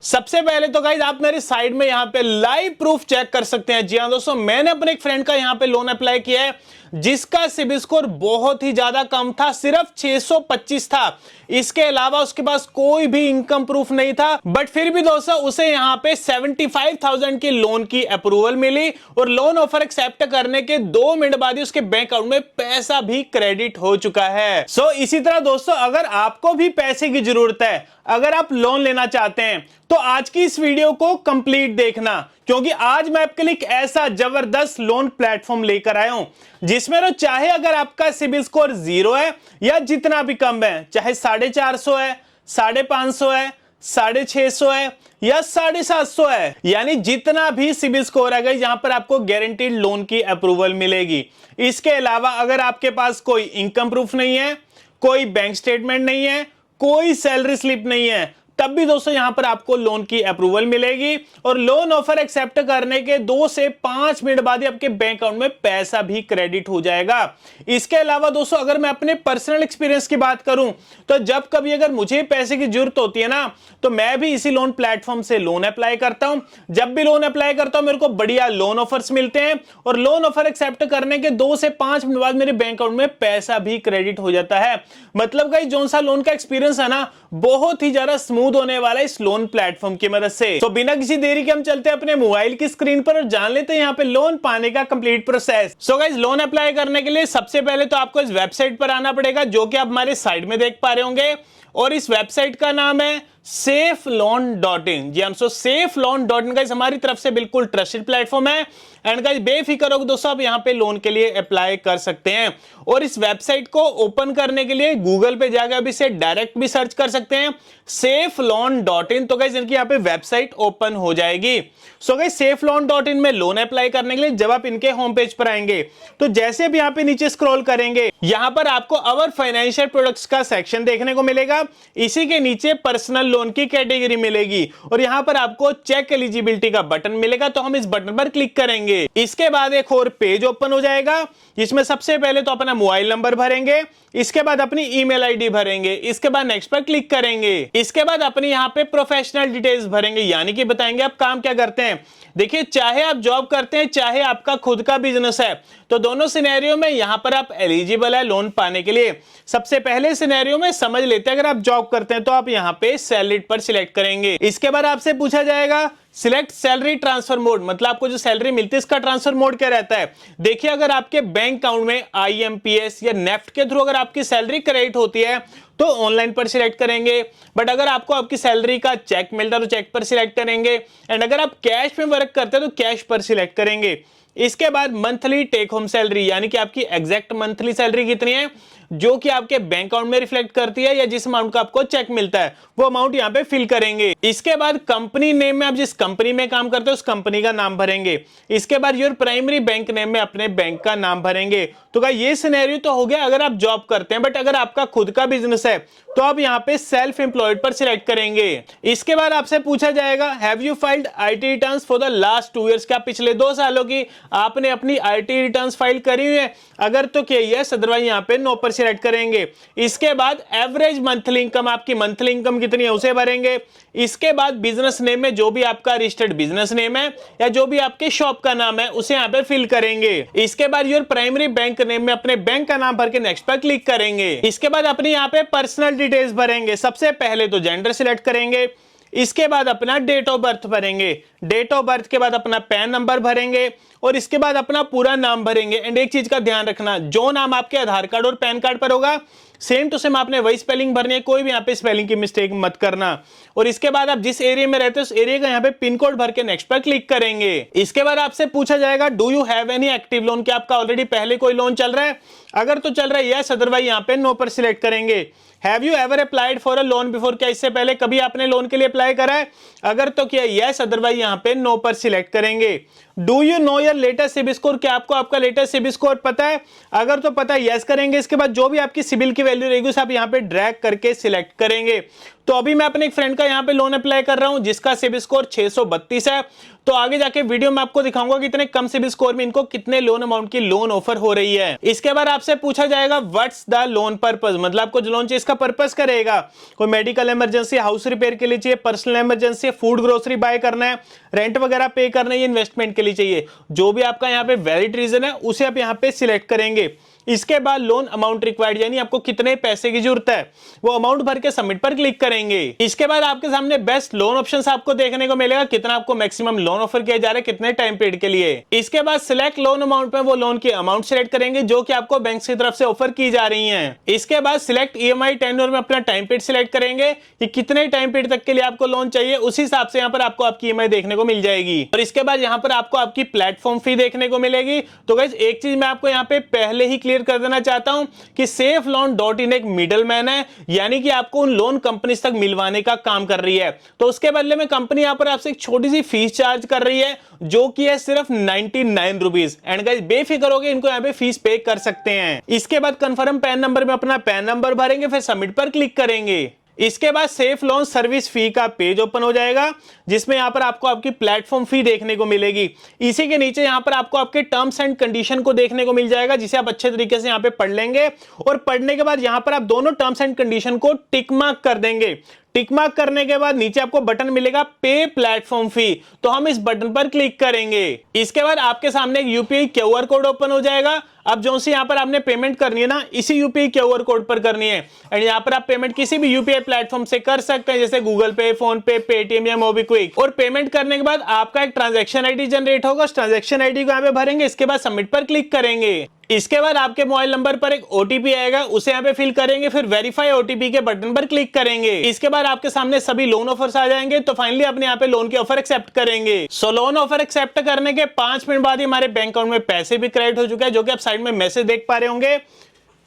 सबसे पहले तो गाइज आप मेरे साइड में यहाँ पे लाइव प्रूफ चेक कर सकते हैं। जी हाँ दोस्तों, मैंने अपने एक फ्रेंड का यहाँ पे लोन अप्लाई किया है जिसका सिबिल स्कोर बहुत ही ज्यादा कम था, सिर्फ 625 था। इसके अलावा उसके पास कोई भी इनकम प्रूफ नहीं था, बट फिर भी दोस्तों उसे यहाँ पे 75,000 की लोन की अप्रूवल मिली और लोन ऑफर एक्सेप्ट करने के 2 मिनट बाद ही उसके बैंक अकाउंट में पैसा भी क्रेडिट हो चुका है। सो इसी तरह दोस्तों अगर आपको भी पैसे की जरूरत है, अगर आप लोन लेना चाहते हैं तो आज की इस वीडियो को कंप्लीट देखना, क्योंकि आज मैं आपके लिए एक ऐसा जबरदस्त लोन प्लेटफॉर्म लेकर आया हूं जिसमें तो चाहे अगर आपका सिबिल स्कोर 0 है या जितना भी कम है, चाहे 450 है, 550 है, 650 है या 750 है, यानी जितना भी सिबिल स्कोर है यहां पर आपको गारंटीड लोन की अप्रूवल मिलेगी। इसके अलावा अगर आपके पास कोई इनकम प्रूफ नहीं है, कोई बैंक स्टेटमेंट नहीं है, कोई सैलरी स्लिप नहीं है, तब भी दोस्तों यहां पर आपको लोन की अप्रूवल मिलेगी और लोन ऑफर एक्सेप्ट करने के 2 से 5 मिनट बाद ही आपके बैंक अकाउंट में पैसा भी क्रेडिट हो जाएगा। इसके अलावा दोस्तों अगर मैं अपने पर्सनल एक्सपीरियंस की बात करूं तो जब कभी अगर मुझे पैसे की जरूरत होती है ना, तो मैं भी इसी लोन प्लेटफॉर्म से लोन अप्लाई करता हूं। जब भी लोन अप्लाई करता हूं मेरे को बढ़िया लोन ऑफर्स मिलते हैं और लोन ऑफर एक्सेप्ट करने के 2 से 5 मिनट बाद मेरे बैंक अकाउंट में पैसा भी क्रेडिट हो जाता है। मतलब गाइस जो सा लोन का एक्सपीरियंस है ना, बहुत ही ज्यादा स्मूथ होने वाला है इस लोन प्लेटफॉर्म की मदद से। तो बिना किसी देरी के हम चलते हैं अपने मोबाइल की स्क्रीन पर और जान लेते हैं यहाँ पे लोन पाने का complete process. So guys loan apply करने के लिए सबसे पहले तो आपको इस वेबसाइट पर आना पड़ेगा जो कि आप हमारे साइड में देख पा रहे होंगे, और इस वेबसाइट का नाम है safeloan.in। जी हम safeloan.in गाइस हमारी तरफ से बिल्कुल ट्रस्टेड प्लेटफॉर्म है एंड गाइस बेफिक्र हो दोस्तों आप यहां पे लोन के लिए अप्लाई कर सकते हैं। और इस वेबसाइट को ओपन करने के लिए गूगल पे जाकर आप इसे डायरेक्ट भी सर्च कर सकते हैं safeloan.in, तो गाइस इनकी यहां पे वेबसाइट ओपन हो जाएगी। सो गाइस safeloan.in में लोन अप्लाई करने के लिए जब आप इनके होम पेज पर आएंगे तो जैसे भी यहां पे नीचे स्क्रॉल करेंगे यहां पर आपको अवर फाइनेंशियल प्रोडक्ट्स का सेक्शन देखने को मिलेगा। इसी के नीचे पर्सनल लोन की कैटेगरी मिलेगी और यहां पर आपको चेक एलिजिबिलिटी का बटन मिलेगा, तो हम इस बटन पर क्लिक करेंगे। इसके बाद एक और पेज ओपन हो जाएगा जिसमें सबसे पहले तो अपना मोबाइल नंबर भरेंगे, इसके बाद अपनी ईमेल आईडी भरेंगे, इसके बाद नेक्स्ट पर क्लिक करेंगे। इसके बाद अपनी यहां पे प्रोफेशनल डिटेल्स भरेंगे, यानी कि बताएंगे आप काम क्या करते हैं। देखिए चाहे आप जॉब करते हैं चाहे आपका खुद का बिजनेस है, तो दोनों सिनेरियो में यहां पर आप एलिजिबल है लोन पाने के लिए। सबसे पहले सिनेरियो में समझ लेते हैं, अगर आप जॉब करते हैं तो आप यहां पे सैलरीड पर सिलेक्ट करेंगे। इसके बाद आपसे पूछा जाएगा सिलेक्ट सैलरी ट्रांसफर मोड, मतलब आपको जो सैलरी मिलती है इसका ट्रांसफर मोड क्या रहता है। देखिए अगर आपके बैंक अकाउंट में IMPS या नेफ्ट के थ्रू अगर आपकी सैलरी क्रेडिट होती है तो ऑनलाइन पर सिलेक्ट करेंगे, बट अगर आपको आपकी सैलरी का चेक मिलता है तो चेक पर सिलेक्ट करेंगे, एंड अगर आप कैश में वर्क करते हैं तो कैश पर सिलेक्ट करेंगे। इसके बाद मंथली टेक होम सैलरी, यानी कि आपकी एग्जैक्ट मंथली सैलरी कितनी है जो कि आपके बैंक अकाउंट में रिफ्लेक्ट करती है, या जिस अमाउंट का आपको चेक मिलता है वो अमाउंट यहां पे फिल करेंगे। इसके बाद कंपनी नेम में आप जिस कंपनी में काम करते हो उस कंपनी का नाम भरेंगे। इसके बाद योर प्राइमरी बैंक नेम में अपने बैंक का नाम भरेंगे। तो क्या ये सिनेरियो तो हो गया अगर आप जॉब करते हैं, बट अगर आपका खुद का बिजनेस है तो आप यहां पे सेल्फ एम्प्लॉयड पर सिलेक्ट करेंगे। इसके बाद आपसे पूछा जाएगा have you filed IT returns for the last 2 years, क्या पिछले 2 सालों की आपने अपनी IT रिटर्न्स फाइल करी हुई है। अगर तो क्या यस, अदरवाइज यहां पे नो पर सिलेक्ट करेंगे। इसके बाद एवरेज मंथली इनकम, आपकी मंथली इनकम कितनी है उसे भरेंगे। इसके बाद बिजनेस नेम में जो भी आपका रजिस्टर्ड बिजनेस नेम है या जो भी आपके शॉप का नाम है उसे यहां पे फिल करेंगे। इसके बाद योर प्राइमरी बैंक नेम में अपने बैंक का नाम भर के नेक्स्ट पर क्लिक करेंगे। इसके बाद अपनी यहां पे पर्सनल डिटेल्स भरेंगे। सबसे पहले तो जेंडर सिलेक्ट करेंगे, इसके बाद अपना डेट ऑफ बर्थ भरेंगे, डेट ऑफ बर्थ के बाद अपना पैन नंबर भरेंगे और इसके बाद अपना पूरा नाम भरेंगे। एंड एक चीज का ध्यान रखना, जो नाम आपके आधार कार्ड और पैन कार्ड पर होगा सेम टू सेम आपने वही स्पेलिंग भरनी है, कोई भी यहाँ पे स्पेलिंग की मिस्टेक मत करना। और इसके बाद आप जिस एरिया में रहते हो उस एरिया का यहाँ पे पिन कोड भर के नेक्स्ट पर क्लिक करेंगे। इसके बाद आपसे पूछा जाएगा do you have any active lone, क्या आपका ऑलरेडी पहले कोई लोन चल रहा है। अगर तो चल रहा है यस, अदरवाइज यहाँ पे नो पर सिलेक्ट करेंगे। Have you ever applied for a loan before, क्या इससे पहले कभी आपने लोन के लिए अप्लाई करा है। अगर तो क्या यस, अदरवाइज यहाँ पे नो पर सिलेक्ट करेंगे। Do you know your latest CIBIL score? क्या आपको आपका लेटेस्ट सिबिल स्कोर पता है? अगर तो पता है यस करेंगे। इसके बाद जो भी आपकी सिबिल की वैल्यू रहेगी उसे आप यहाँ पे ड्रैग करके सिलेक्ट करेंगे। तो अभी मैं अपने एक फ्रेंड का यहाँ पे लोन अप्लाई कर रहा हूं जिसका सिबिल स्कोर 632 है। तो आगे जाके वीडियो में आपको दिखाऊंगा कि इतने कम सिबिल स्कोर में इनको कितने लोन अमाउंट की लोन ऑफर हो रही है। इसके बाद आपसे पूछा जाएगा व्हाट्स द लोन पर्पस, मतलब आपको जो लोन चाहिए इसका पर्पस करेगा। कोई मेडिकल इमरजेंसी, हाउस रिपेयर के लिए चाहिए, personal emergency, food grocery buy करना है, रेंट वगैरह पे करना है, इन्वेस्टमेंट के लिए चाहिए। जो भी आपका यहाँ पे वैलिड रीजन है उसे आप यहाँ पे सिलेक्ट करेंगे। इसके बाद लोन अमाउंट रिक्वायर्ड, यानी आपको कितने पैसे की जरूरत है, वो अमाउंट भर के सबमिट पर क्लिक करेंगे। इसके बाद आपके सामने बेस्ट लोन ऑप्शंस आपको देखने को मिलेगा, कितना आपको मैक्सिमम लोन ऑफर किया जा रहा है, कितने टाइम पीरियड के लिए। इसके बाद सिलेक्ट लोन अमाउंट में वो लोन की अमाउंट सिलेक्ट करेंगे जो कि आपको बैंक की तरफ से ऑफर की जा रही है। इसके बाद सिलेक्ट ईएमआई टेन्योर में अपना टाइम पीरियड सिलेक्ट करेंगे कि कितने टाइम पीरियड तक के लिए आपको लोन चाहिए, उस हिसाब से यहाँ पर आपको आपकी ईएमआई देखने को मिल जाएगी। और इसके बाद यहाँ पर आपको आपकी प्लेटफॉर्म फी देखने को मिलेगी। तो गाइस एक चीज मैं आपको यहाँ पे पहले ही क्लियर कर देना चाहता हूं कि SafeLoan.in एक मिडलमैन है, यानी कि आपको उन लोन कंपनीज तक मिलवाने का काम कर रही है। तो उसके बदले में कंपनी यहां पर आपसे एक छोटी सी फीस चार्ज कर रही है जो कि है सिर्फ 99 रुपीज। एंड गाइस बेफिक्र होकर इनको यहां पे फीस पे कर सकते हैं। इसके बाद कंफर्म पैन नंबर में अपना पैन नंबर भरेंगे, फिर सबमिट पर क्लिक करेंगे। इसके बाद सेफ लोन सर्विस फी का पेज ओपन हो जाएगा जिसमें यहां पर आपको आपकी प्लेटफॉर्म फी देखने को मिलेगी। इसी के नीचे यहां पर आपको आपके टर्म्स एंड कंडीशन को देखने को मिल जाएगा जिसे आप अच्छे तरीके से यहां पे पढ़ लेंगे। और पढ़ने के बाद यहां पर आप दोनों टर्म्स एंड कंडीशन को टिक मार्क कर देंगे। टिक मार्क करने के बाद नीचे आपको बटन मिलेगा पे प्लेटफॉर्म फी, तो हम इस बटन पर क्लिक करेंगे। इसके बाद आपके सामने एक यूपीआई क्यूआर कोड ओपन हो जाएगा। अब जो सी यहां पर आपने पेमेंट करनी है ना, इसी यूपीआई क्यूआर कोड पर करनी है। एंड यहां पर आप पेमेंट किसी भी यूपीआई प्लेटफॉर्म से कर सकते हैं, जैसे गूगल पे, फोन पे, पेटीएम या मोबीक्विक। और पेमेंट करने के बाद आपका एक ट्रांजैक्शन आईडी जनरेट होगा, उस ट्रांजैक्शन आईडी को यहां पे भरेंगे। इसके बाद सबमिट पर क्लिक करेंगे। इसके बाद आपके मोबाइल नंबर पर एक ओटीपी आएगा, उसे यहाँ पे फिल करेंगे, फिर वेरीफाई ओटीपी के बटन पर क्लिक करेंगे। इसके बाद आपके सामने सभी लोन ऑफर्स आ जाएंगे। तो फाइनली अपने यहाँ पे लोन के ऑफर एक्सेप्ट करेंगे। सो लोन ऑफर एक्सेप्ट करने के 5 मिनट बाद ही हमारे बैंक अकाउंट में पैसे भी क्रेडिट हो चुके हैं, जो कि आप साइड में मैसेज देख पा रहे होंगे।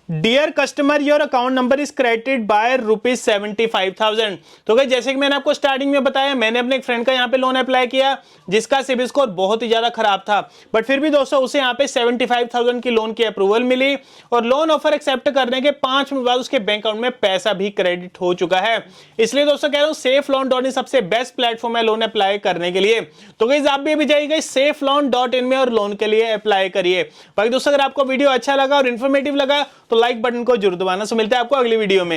Dear customer, your account number is credited by ₹75,000। तो गाइस जैसे कि मैंने आपको स्टार्टिंग में बताया, मैंने अपने एक फ्रेंड का यहाँ पे लोन अप्लाई किया जिसका सिबिल स्कोर बहुत ही ज्यादा खराब था, बट फिर भी दोस्तों उसे यहाँ पे 75,000 की लोन की अप्रूवल मिली। और लोन ऑफर एक्सेप्ट करने के 5 मिनट बाद उसके बैंक अकाउंट में पैसा भी क्रेडिट हो चुका है। इसलिए दोस्तों कह रहा हूँ SafeLoan.in सबसे बेस्ट प्लेटफॉर्म है लोन अप्लाई करने के लिए। तो गाइस आप भी अभी जाइए SafeLoan.in में और लोन के लिए अप्लाई करिए। बाकी दोस्तों अगर आपको वीडियो अच्छा लगा और इन्फॉर्मेटिव लगा तो लाइक बटन को जरूर दबाना। सो मिलते हैं आपको अगली वीडियो में।